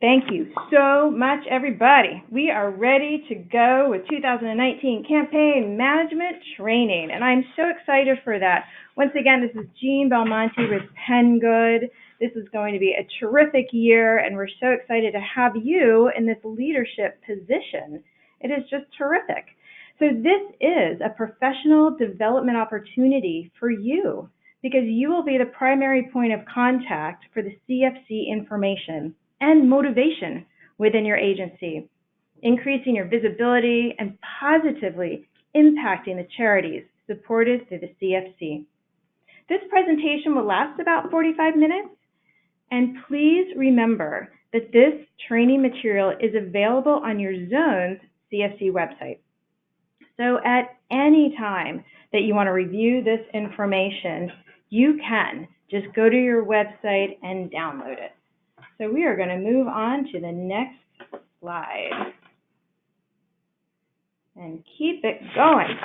Thank you so much, everybody. We are ready to go with 2019 Campaign Management Training, and I'm so excited for that. Once again, this is Jean Belmonte with Pengood. This is going to be a terrific year, and we're so excited to have you in this leadership position. It is just terrific. So this is a professional development opportunity for you because you will be the primary point of contact for the CFC information and motivation within your agency, increasing your visibility and positively impacting the charities supported through the CFC. This presentation will last about 45 minutes, and please remember that this training material is available on your zone's CFC website. So at any time that you want to review this information, you can just go to your website and download it. So we are going to move on to the next slide and keep it going.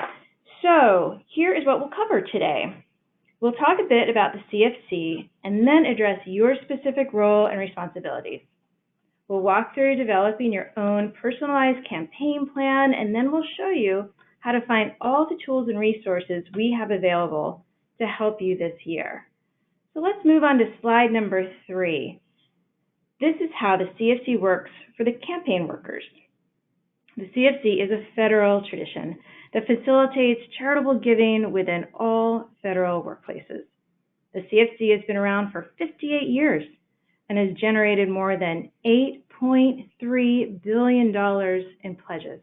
So here is what we'll cover today. We'll talk a bit about the CFC and then address your specific role and responsibilities. We'll walk through developing your own personalized campaign plan, and then we'll show you how to find all the tools and resources we have available to help you this year. So let's move on to slide number 3. This is how the CFC works for the campaign workers. The CFC is a federal tradition that facilitates charitable giving within all federal workplaces. The CFC has been around for 58 years and has generated more than $8.3 billion in pledges.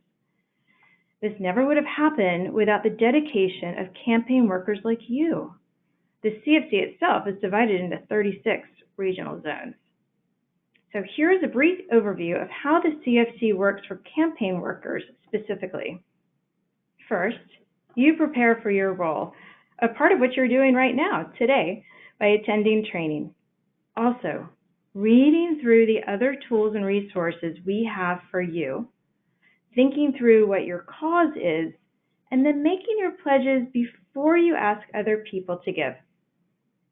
This never would have happened without the dedication of campaign workers like you. The CFC itself is divided into 36 regional zones. So here is a brief overview of how the CFC works for campaign workers specifically. First, you prepare for your role, a part of what you're doing right now, today, by attending training. Also, reading through the other tools and resources we have for you, thinking through what your cause is, and then making your pledges before you ask other people to give.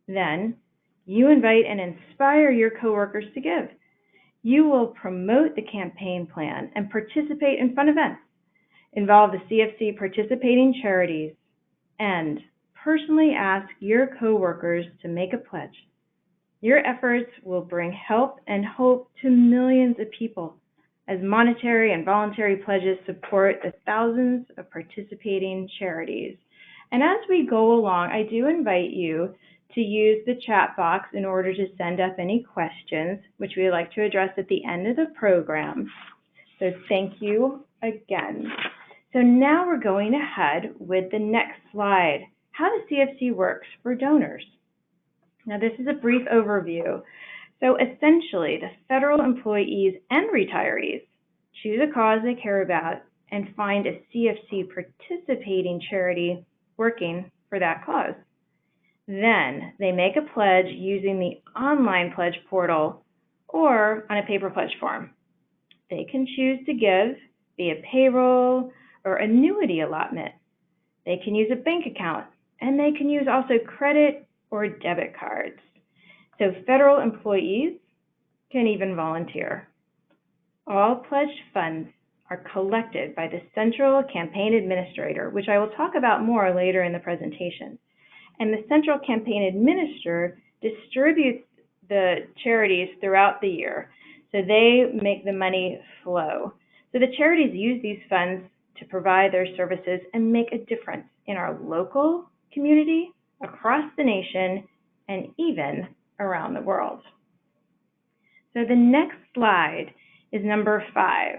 Then, you invite and inspire your coworkers to give. You will promote the campaign plan and participate in fun events, involve the CFC participating charities, and personally ask your coworkers to make a pledge. Your efforts will bring help and hope to millions of people as monetary and voluntary pledges support the thousands of participating charities. And as we go along, I do invite you to use the chat box in order to send up any questions, which we would like to address at the end of the program. So thank you again. So now we're going ahead with the next slide, how the CFC works for donors. Now this is a brief overview. So essentially, the federal employees and retirees choose a cause they care about and find a CFC participating charity working for that cause. Then they make a pledge using the online pledge portal or on a paper pledge form. They can choose to give via payroll or annuity allotment. They can use a bank account, and they can use also credit or debit cards. So federal employees can even volunteer. All pledged funds are collected by the Central Campaign Administrator, which I will talk about more later in the presentation. And the Central Campaign Administrator distributes the charities throughout the year, so they make the money flow. So the charities use these funds to provide their services and make a difference in our local community, across the nation, and even around the world. So the next slide is number 5,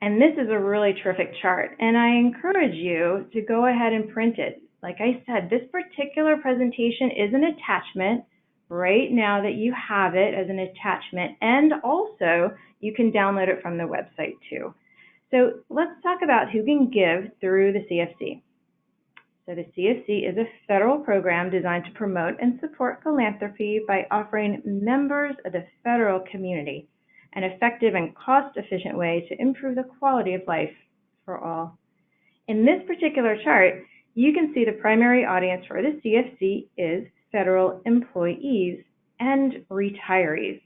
and this is a really terrific chart, and I encourage you to go ahead and print it. Like I said, this particular presentation is an attachment right now that you have it as an attachment, and also you can download it from the website too. So let's talk about who can give through the CFC. So the CFC is a federal program designed to promote and support philanthropy by offering members of the federal community an effective and cost-efficient way to improve the quality of life for all. In this particular chart, you can see the primary audience for the CFC is federal employees and retirees.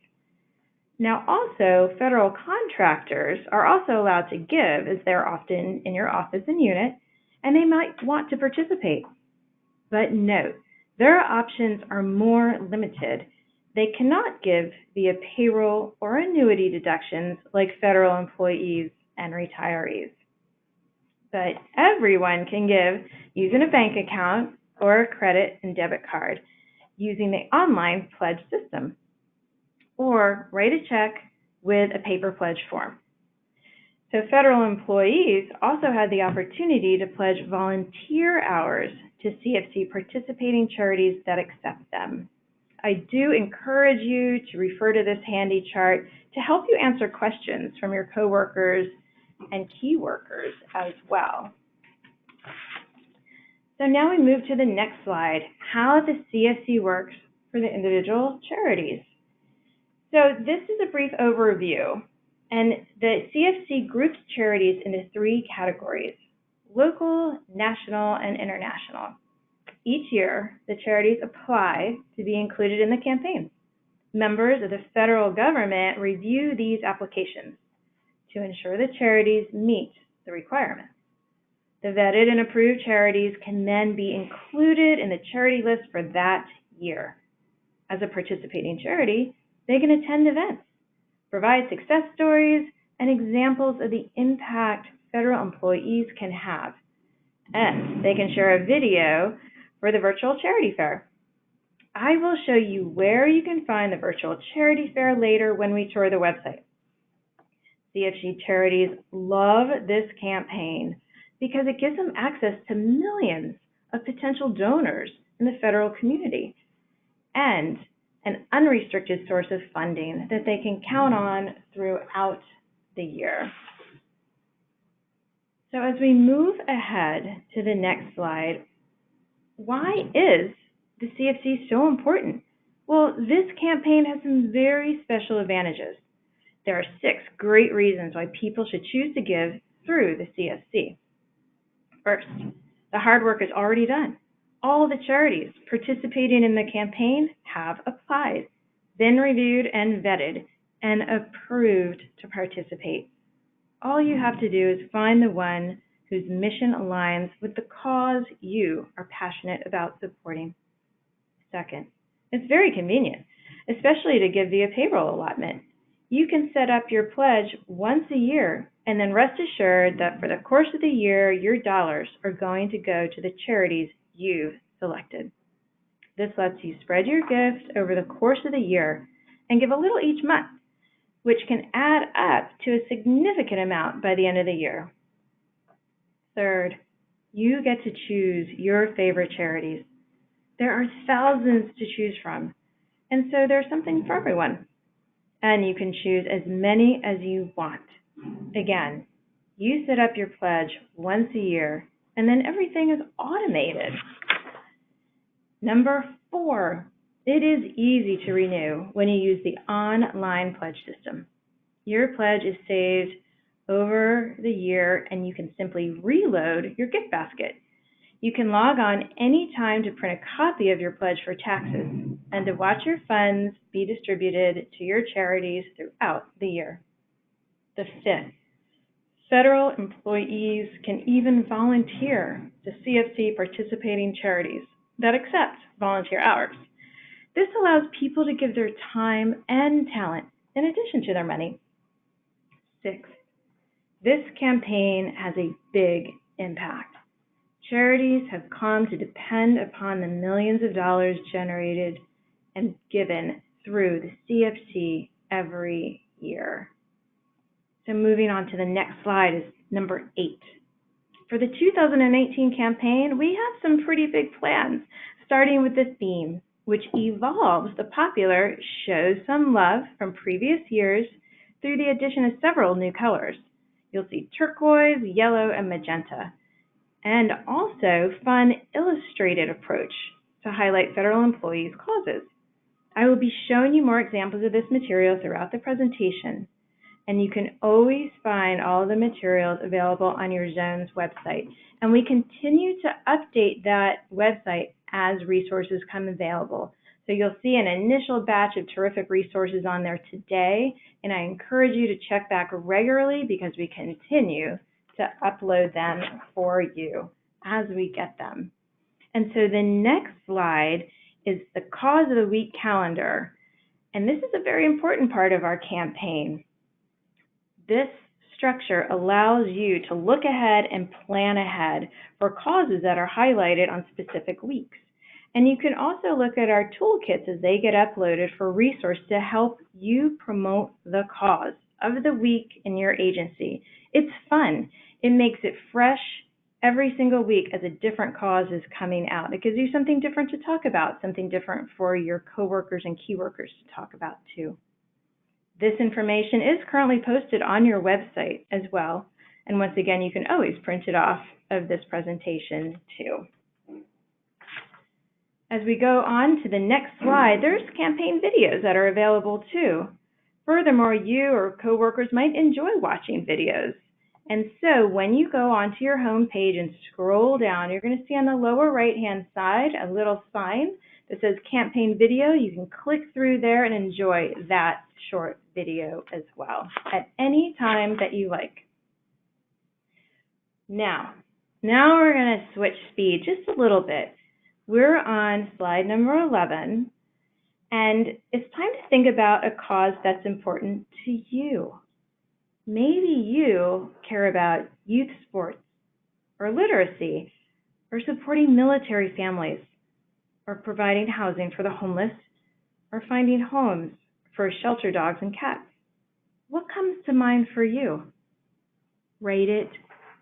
Now also, federal contractors are also allowed to give, as they're often in your office and unit, and they might want to participate. But note, their options are more limited. They cannot give via payroll or annuity deductions like federal employees and retirees. But everyone can give using a bank account or a credit and debit card using the online pledge system, or write a check with a paper pledge form. So federal employees also had the opportunity to pledge volunteer hours to CFC participating charities that accept them. I do encourage you to refer to this handy chart to help you answer questions from your coworkers and key workers as well. So now we move to the next slide, how the CFC works for the individual charities. So this is a brief overview, and the CFC groups charities into 3 categories: local, national, and international. Each year, the charities apply to be included in the campaign. Members of the federal government review these applications to ensure the charities meet the requirements. The vetted and approved charities can then be included in the charity list for that year. As a participating charity, they can attend events, provide success stories, and examples of the impact federal employees can have. And they can share a video for the virtual charity fair. I will show you where you can find the virtual charity fair later when we tour the website. CFC charities love this campaign because it gives them access to millions of potential donors in the federal community and an unrestricted source of funding that they can count on throughout the year. So as we move ahead to the next slide, why is the CFC so important? Well, this campaign has some very special advantages. There are 6 great reasons why people should choose to give through the CFC. First, the hard work is already done. All the charities participating in the campaign have applied, been reviewed and vetted, and approved to participate. All you have to do is find the one whose mission aligns with the cause you are passionate about supporting. Second, it's very convenient, especially to give via payroll allotment. You can set up your pledge once a year and then rest assured that for the course of the year, your dollars are going to go to the charities you've selected. This lets you spread your gift over the course of the year and give a little each month, which can add up to a significant amount by the end of the year. Third, you get to choose your favorite charities. There are thousands to choose from, and so there's something for everyone. And you can choose as many as you want. Again, you set up your pledge once a year, and then everything is automated. Number 4, it is easy to renew when you use the online pledge system. Your pledge is saved over the year, and you can simply reload your gift basket. You can log on anytime to print a copy of your pledge for taxes and to watch your funds be distributed to your charities throughout the year. The 5th, federal employees can even volunteer to CFC participating charities that accept volunteer hours. This allows people to give their time and talent in addition to their money. 6th, this campaign has a big impact. Charities have come to depend upon the millions of dollars generated and given through the CFC every year. So moving on to the next slide is number 8. For the 2018 campaign, we have some pretty big plans, starting with the theme, which evolves the popular Show Some Love from previous years through the addition of several new colors. You'll see turquoise, yellow, and magenta, and also fun illustrated approach to highlight federal employees' causes. I will be showing you more examples of this material throughout the presentation, and you can always find all the materials available on your zone's website. And we continue to update that website as resources come available. So you'll see an initial batch of terrific resources on there today, and I encourage you to check back regularly because we continue to upload them for you as we get them. And so the next slide is the Cause of the Week calendar. And this is a very important part of our campaign. This structure allows you to look ahead and plan ahead for causes that are highlighted on specific weeks. And you can also look at our toolkits as they get uploaded for resources to help you promote the cause of the week in your agency. It's fun. It makes it fresh every single week as a different cause is coming out. It gives you something different to talk about, something different for your coworkers and key workers to talk about too. This information is currently posted on your website as well. And once again, you can always print it off of this presentation too. As we go on to the next slide, there's campaign videos that are available too. Furthermore, you or coworkers might enjoy watching videos. And so when you go onto your home page and scroll down, you're going to see on the lower right-hand side a little sign that says campaign video. You can click through there and enjoy that short video as well at any time that you like. Now we're going to switch speed just a little bit. We're on slide number 11, and it's time to think about a cause that's important to you. Maybe you care about youth sports, or literacy, or supporting military families, or providing housing for the homeless, or finding homes for shelter dogs and cats. What comes to mind for you? Write it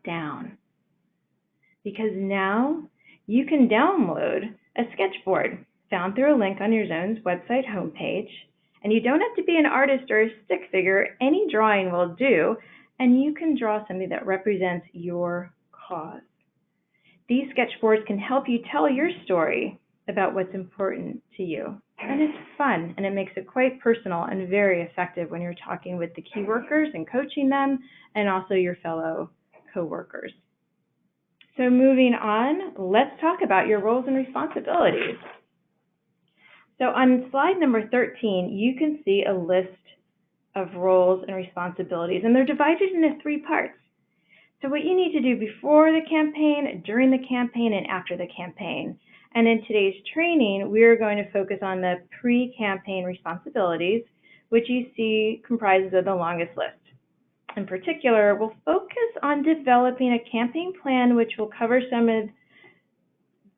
down. Because now you can download a sketchboard found through a link on your zone's website homepage. And you don't have to be an artist or a stick figure. Any drawing will do, and you can draw something that represents your cause. These sketchboards can help you tell your story about what's important to you. And it's fun, and it makes it quite personal and very effective when you're talking with the key workers and coaching them, and also your fellow coworkers. So moving on, let's talk about your roles and responsibilities. So on slide number 13, you can see a list of roles and responsibilities, and they're divided into 3 parts. So what you need to do before the campaign, during the campaign, and after the campaign. And in today's training, we are going to focus on the pre-campaign responsibilities, which you see comprises of the longest list. In particular, we'll focus on developing a campaign plan, which will cover some of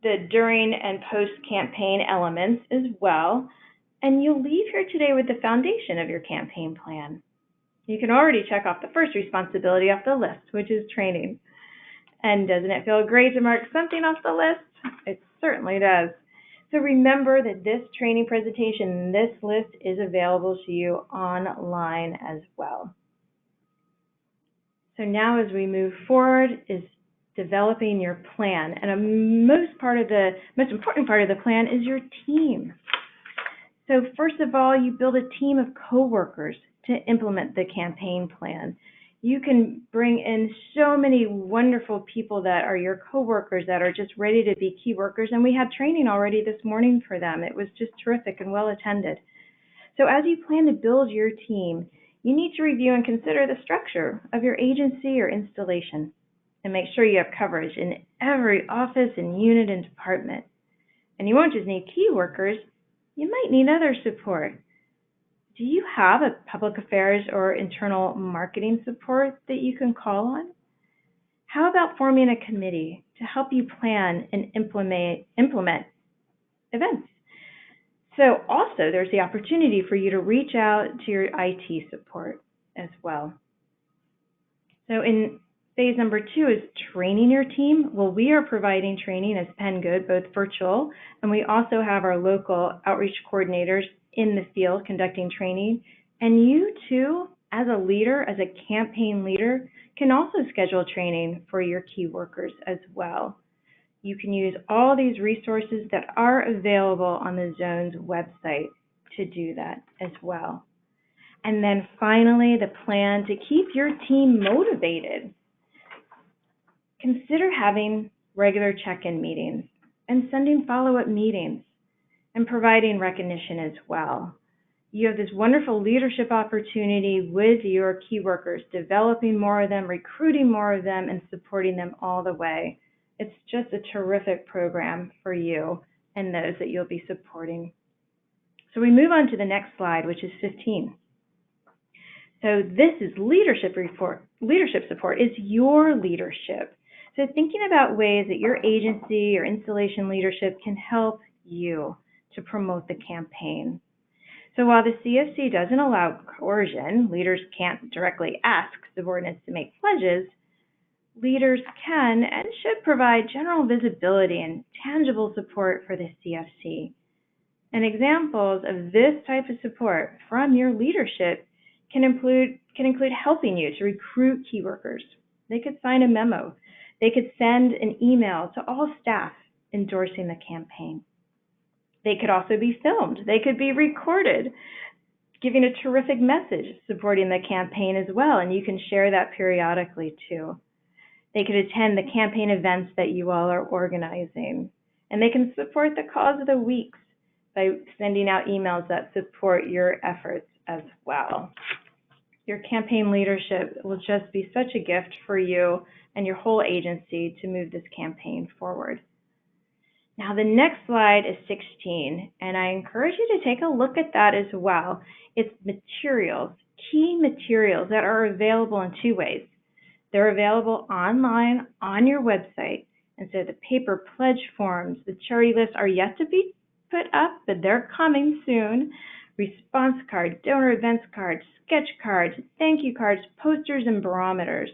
the during and post-campaign elements as well. And you'll leave here today with the foundation of your campaign plan. You can already check off the first responsibility off the list, which is training. And doesn't it feel great to mark something off the list? It certainly does. So remember that this training presentation, this list is available to you online as well. So now as we move forward is developing your plan. And a most important part of the plan is your team. So first of all, you build a team of coworkers to implement the campaign plan. You can bring in so many wonderful people that are your coworkers that are just ready to be key workers, and we had training already this morning for them. It was just terrific and well attended. So as you plan to build your team, you need to review and consider the structure of your agency or installation and make sure you have coverage in every office and unit and department. And you won't just need key workers, you might need other support. Do you have a public affairs or internal marketing support that you can call on? How about forming a committee to help you plan and implement events? So also there's the opportunity for you to reach out to your IT support as well. So in phase number 2 is training your team. Well, we are providing training as Penn Good, both virtual, and we also have our local outreach coordinators in the field conducting training. And you too, as a leader, as a campaign leader, can also schedule training for your key workers as well. You can use all these resources that are available on the Zone's website to do that as well. And then finally, the plan to keep your team motivated. Consider having regular check-in meetings and sending follow-up meetings. and providing recognition as well. You have this wonderful leadership opportunity with your key workers, developing more of them, recruiting more of them, and supporting them all the way. It's just a terrific program for you and those that you'll be supporting. So we move on to the next slide, which is 15. So this is leadership support is your leadership. So thinking about ways that your agency or installation leadership can help you to promote the campaign. So while the CFC doesn't allow coercion, leaders can't directly ask subordinates to make pledges, leaders can and should provide general visibility and tangible support for the CFC. And examples of this type of support from your leadership can include helping you to recruit key workers. They could sign a memo. They could send an email to all staff endorsing the campaign. They could also be filmed. They could be recorded, giving a terrific message supporting the campaign as well, and you can share that periodically too. They could attend the campaign events that you all are organizing, and they can support the cause of the weeks by sending out emails that support your efforts as well. Your campaign leadership will just be such a gift for you and your whole agency to move this campaign forward. Now the next slide is 16, and I encourage you to take a look at that as well. It's materials, key materials that are available in two ways. They're available online on your website, and so the paper pledge forms, the charity lists are yet to be put up, but they're coming soon. Response cards, donor events cards, sketch cards, thank you cards, posters, and barometers.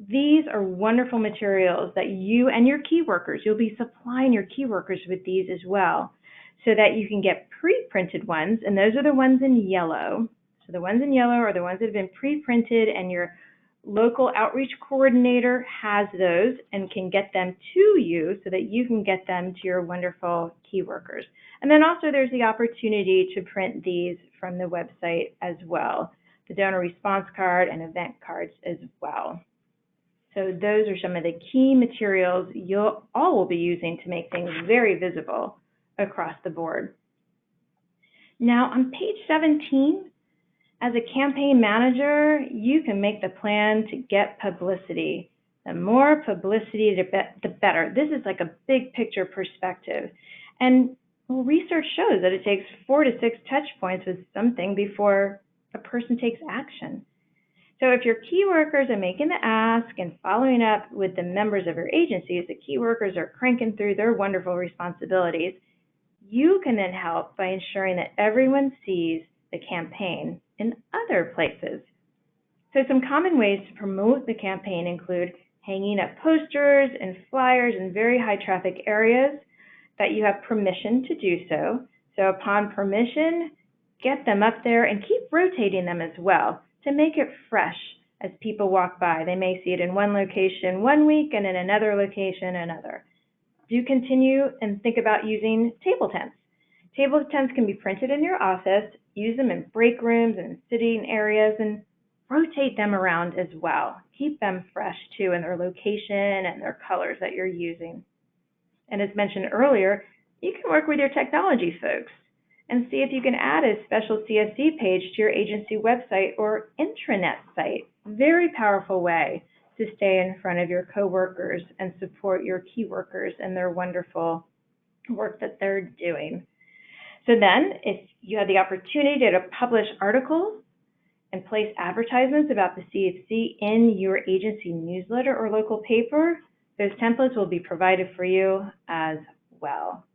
These are wonderful materials that you and your key workers, you'll be supplying your key workers with these as well, so that you can get pre-printed ones, and those are the ones in yellow. So the ones in yellow are the ones that have been pre-printed, and your local outreach coordinator has those and can get them to you so that you can get them to your wonderful key workers. And then also there's the opportunity to print these from the website as well, the donor response card and event cards as well. So those are some of the key materials you all will be using to make things very visible across the board. Now on page 17, as a campaign manager, you can make the plan to get publicity. The more publicity, the better. This is like a big picture perspective. And research shows that it takes 4 to 6 touch points with something before a person takes action. So if your key workers are making the ask and following up with the members of your agency, as the key workers are cranking through their wonderful responsibilities, you can then help by ensuring that everyone sees the campaign in other places. So some common ways to promote the campaign include hanging up posters and flyers in very high traffic areas that you have permission to do so. So upon permission, get them up there and keep rotating them as well to make it fresh as people walk by. They may see it in one location one week and in another location another. Do continue and think about using table tents. Table tents can be printed in your office, use them in break rooms and sitting areas, and rotate them around as well. Keep them fresh too in their location and their colors that you're using. And as mentioned earlier, you can work with your technology folks and see if you can add a special CFC page to your agency website or intranet site. Very powerful way to stay in front of your coworkers and support your key workers and their wonderful work that they're doing. So then, if you have the opportunity to publish articles and place advertisements about the CFC in your agency newsletter or local paper, those templates will be provided for you as well.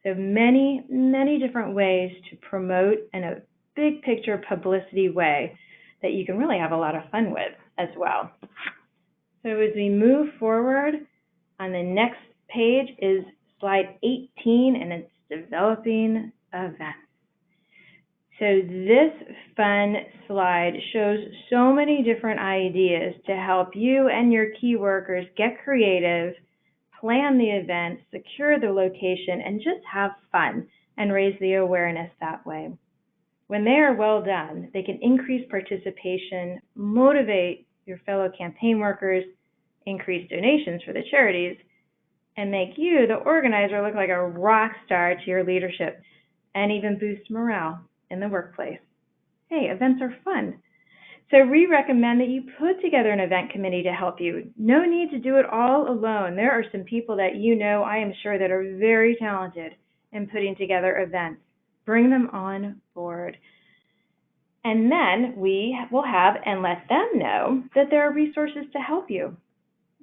So many, many different ways to promote in a big picture publicity way that you can really have a lot of fun with as well. So as we move forward, on the next page is slide 18, and it's developing events. So this fun slide shows so many different ideas to help you and your key workers get creative, plan the event, secure the location, and just have fun and raise the awareness that way. When they are well done, they can increase participation, motivate your fellow campaign workers, increase donations for the charities, and make you, the organizer, look like a rock star to your leadership and even boost morale in the workplace. Hey, events are fun. So we recommend that you put together an event committee to help you. No need to do it all alone. There are some people that you know, I am sure, that are very talented in putting together events. Bring them on board. And then we will have and let them know that there are resources to help you.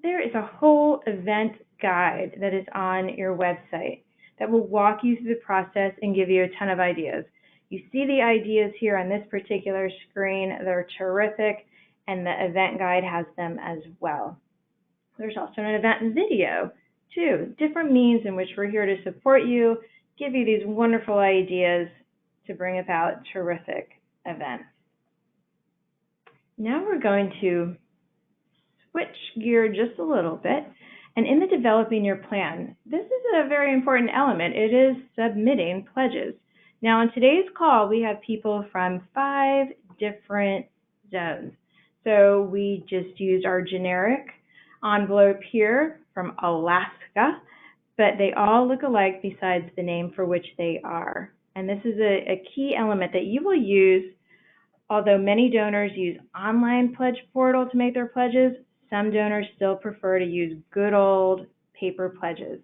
There is a whole event guide that is on your website that will walk you through the process and give you a ton of ideas. You see the ideas here on this particular screen. They're terrific, and the event guide has them as well. There's also an event video, too. Different means in which we're here to support you, give you these wonderful ideas to bring about terrific events. Now we're going to switch gear just a little bit. And in the developing your plan, this is a very important element. It is submitting pledges. Now, on today's call, we have people from 5 different zones. So we just used our generic envelope here from Alaska, but they all look alike besides the name for which they are. And this is a key element that you will use. Although many donors use online pledge portal to make their pledges, some donors still prefer to use good old paper pledges.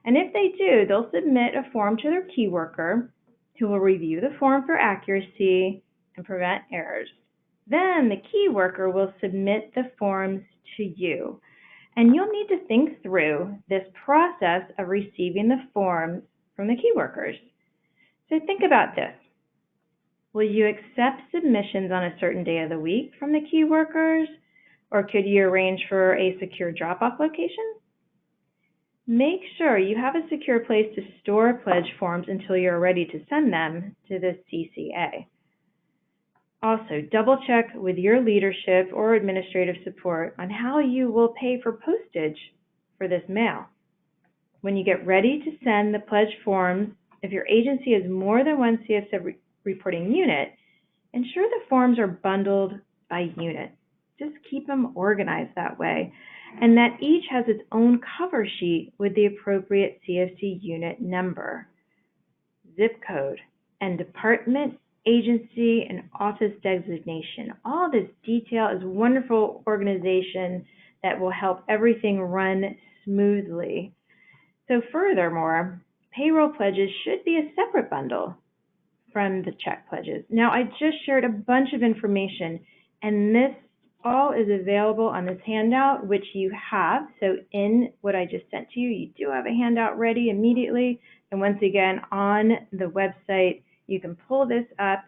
And if they do, they'll submit a form to their key worker, who will review the form for accuracy and prevent errors. Then the key worker will submit the forms to you. And you'll need to think through this process of receiving the forms from the key workers. So think about this. Will you accept submissions on a certain day of the week from the key workers, or could you arrange for a secure drop-off location? Make sure you have a secure place to store pledge forms until you're ready to send them to the CCA. Also, double-check with your leadership or administrative support on how you will pay for postage for this mail. When you get ready to send the pledge forms, if your agency has more than one CFC reporting unit, ensure the forms are bundled by unit. Just keep them organized that way, and that each has its own cover sheet with the appropriate CFC unit number, zip code, and department, agency, and office designation. All this detail is wonderful organization that will help everything run smoothly. So furthermore, payroll pledges should be a separate bundle from the check pledges. Now, I just shared a bunch of information, and this all is available on this handout, which you have. So in what I just sent to you, you do have a handout ready immediately. And once again, on the website, you can pull this up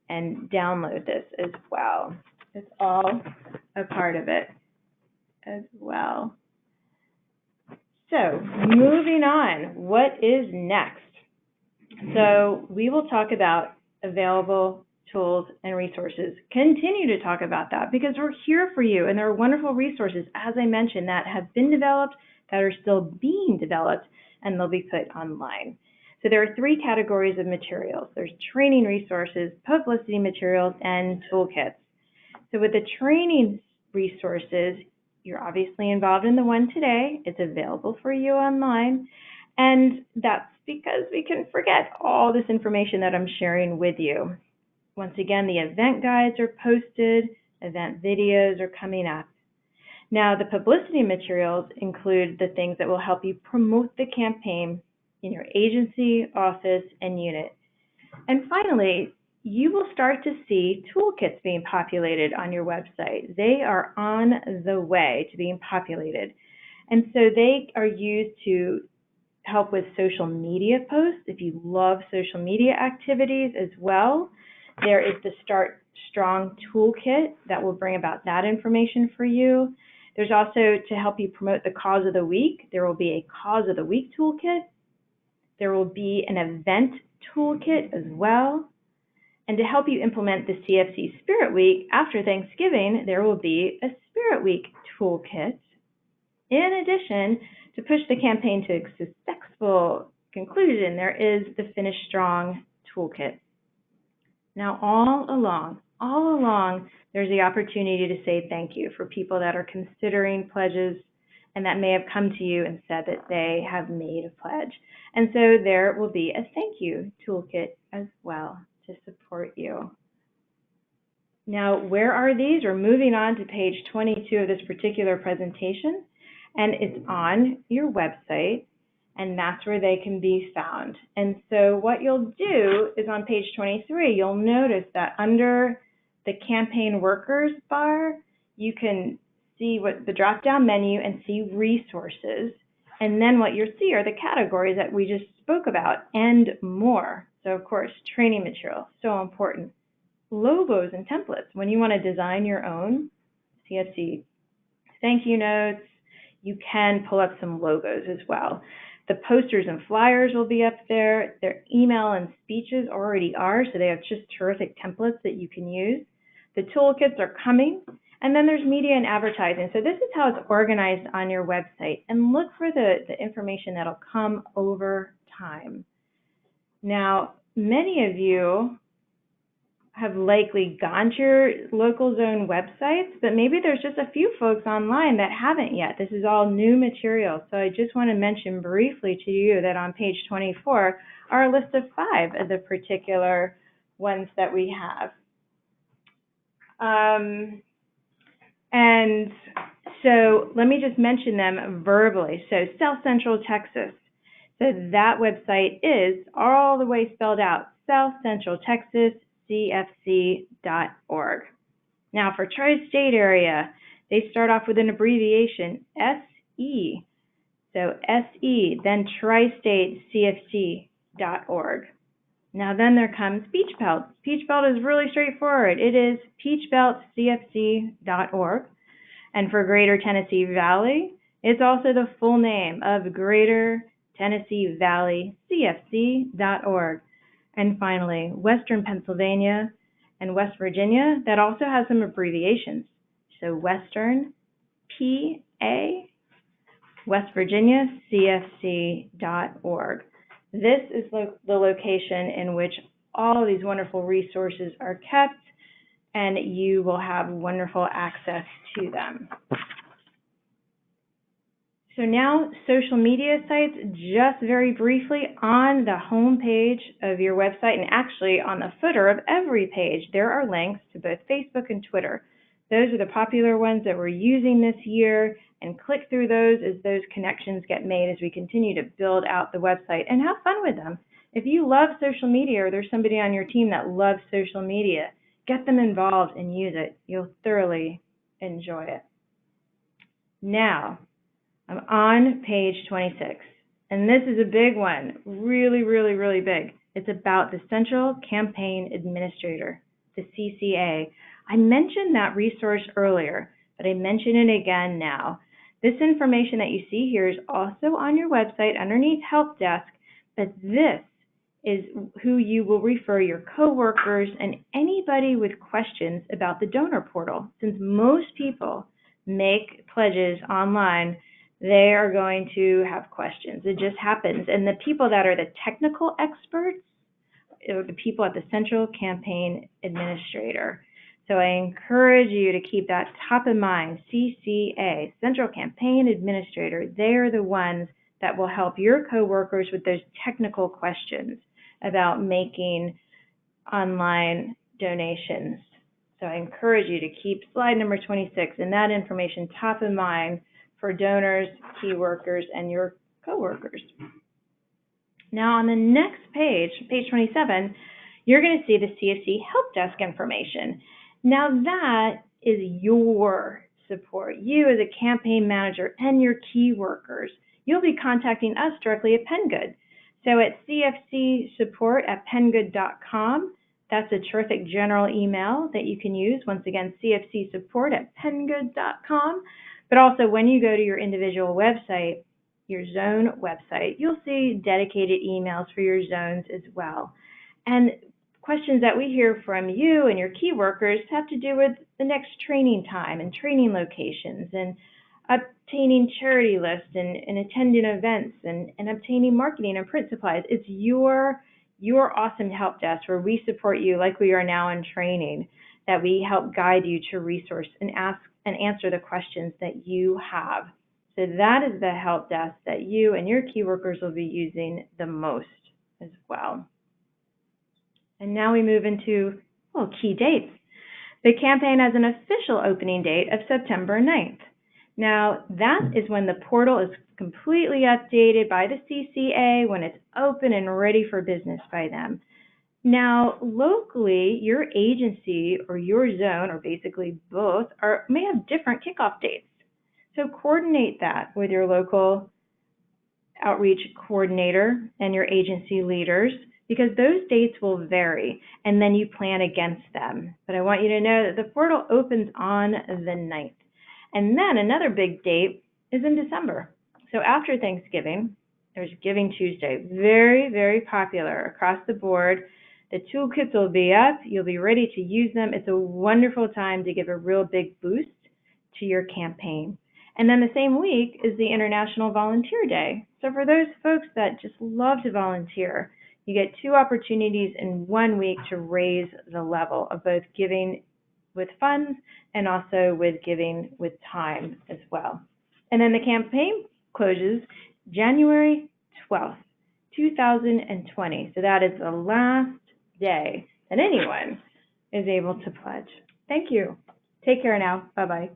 and download this as well. It's all a part of it as well. So moving on, what is next? So we will talk about available tools and resources. Continue to talk about that because we're here for you, and there are wonderful resources, as I mentioned, that have been developed, that are still being developed, and they'll be put online. So there are 3 categories of materials. There's training resources, publicity materials, and toolkits. So with the training resources, you're obviously involved in the one today. It's available for you online, and that's because we can forget all this information that I'm sharing with you. Once again, the event guides are posted, event videos are coming up. Now, the publicity materials include the things that will help you promote the campaign in your agency, office, and unit. And finally, you will start to see toolkits being populated on your website. They are on the way to being populated. And so they are used to help with social media posts, if you love social media activities as well. There is the Start Strong toolkit that will bring about that information for you. There's also, to help you promote the cause of the week, there will be a cause of the week toolkit. There will be an event toolkit as well. And to help you implement the CFC Spirit Week after Thanksgiving, there will be a Spirit Week toolkit. In addition, to push the campaign to a successful conclusion, there is the Finish Strong toolkit. Now, all along, there's the opportunity to say thank you for people that are considering pledges and that may have come to you and said that they have made a pledge. And so there will be a thank you toolkit as well to support you. Now, where are these? We're moving on to page 22 of this particular presentation, and it's on your website, and that's where they can be found. And so what you'll do is on page 23, you'll notice that under the campaign workers bar, you can see what the drop-down menu and see resources. And then what you'll see are the categories that we just spoke about and more. So of course, training material, so important. Logos and templates. When you want to design your own CFC thank you notes, you can pull up some logos as well. The posters and flyers will be up there. Their email and speeches already are, so they have just terrific templates that you can use. The toolkits are coming, and then there's media and advertising. So this is how it's organized on your website, and look for the information that'll come over time. Now, many of you have likely gone to your local zone websites, but maybe there's just a few folks online that haven't yet. This is all new material, so I just want to mention briefly to you that on page 24 are a list of 5 of the particular ones that we have. And so let me just mention them verbally. So South Central Texas. So that website is all the way spelled out, South Central Texas, CFC.org. Now for tri-state area, they start off with an abbreviation, SE. So SE, then tri-state CFC.org. Now then there comes Peach Belt. Peach Belt is really straightforward. It is peachbeltcfc.org. And for Greater Tennessee Valley, it's also the full name of Greater Tennessee Valley CFC.org. And finally, Western Pennsylvania and West Virginia, that also has some abbreviations. So Western PA, West Virginia CFC.org. This is the location in which all of these wonderful resources are kept, and you will have wonderful access to them. So now, social media sites, just very briefly, on the home page of your website, and actually on the footer of every page, there are links to both Facebook and Twitter. Those are the popular ones that we're using this year, and click through those as those connections get made as we continue to build out the website, and have fun with them. If you love social media, or there's somebody on your team that loves social media, get them involved and use it. You'll thoroughly enjoy it. Now, I'm on page 26, and this is a big one, really, really, really big. It's about the Central Campaign Administrator, the CCA. I mentioned that resource earlier, but I mention it again now. This information that you see here is also on your website underneath Help Desk, but this is who you will refer your coworkers and anybody with questions about the donor portal. Since most people make pledges online, they are going to have questions. It just happens. And the people that are the technical experts are the people at the Central Campaign Administrator. So I encourage you to keep that top of mind, CCA, Central Campaign Administrator. They are the ones that will help your coworkers with those technical questions about making online donations. So I encourage you to keep slide number 26 and that information top of mind for donors, key workers, and your coworkers. Now on the next page, page 27, you're going to see the CFC Help Desk information. Now that is your support, you as a campaign manager and your key workers. You'll be contacting us directly at PennGood. So at cfcsupport@penngood.com, that's a terrific general email that you can use. Once again, cfcsupport@penngood.com. But also when you go to your individual website, your zone website, you'll see dedicated emails for your zones as well. And questions that we hear from you and your key workers have to do with the next training time and training locations and obtaining charity lists and attending events and obtaining marketing and print supplies. It's your awesome help desk where we support you like we are now in training, that we help guide you to resource and ask and answer the questions that you have. So that is the help desk that you and your key workers will be using the most as well. And now we move into, well, key dates. The campaign has an official opening date of September 9th. Now, that is when the portal is completely updated by the CCA, when it's open and ready for business by them. Now, locally, your agency or your zone, or basically both, may have different kickoff dates. So coordinate that with your local outreach coordinator and your agency leaders, because those dates will vary, and then you plan against them. But I want you to know that the portal opens on the 9th. And then another big date is in December. So after Thanksgiving, there's Giving Tuesday. Very, very popular across the board. The toolkits will be up. You'll be ready to use them. It's a wonderful time to give a real big boost to your campaign. And then the same week is the International Volunteer Day. So for those folks that just love to volunteer, you get 2 opportunities in 1 week to raise the level of both giving with funds and also with giving with time as well. And then the campaign closes January 12th, 2020. So that is the last day that anyone is able to pledge. Thank you. Take care now. Bye-bye.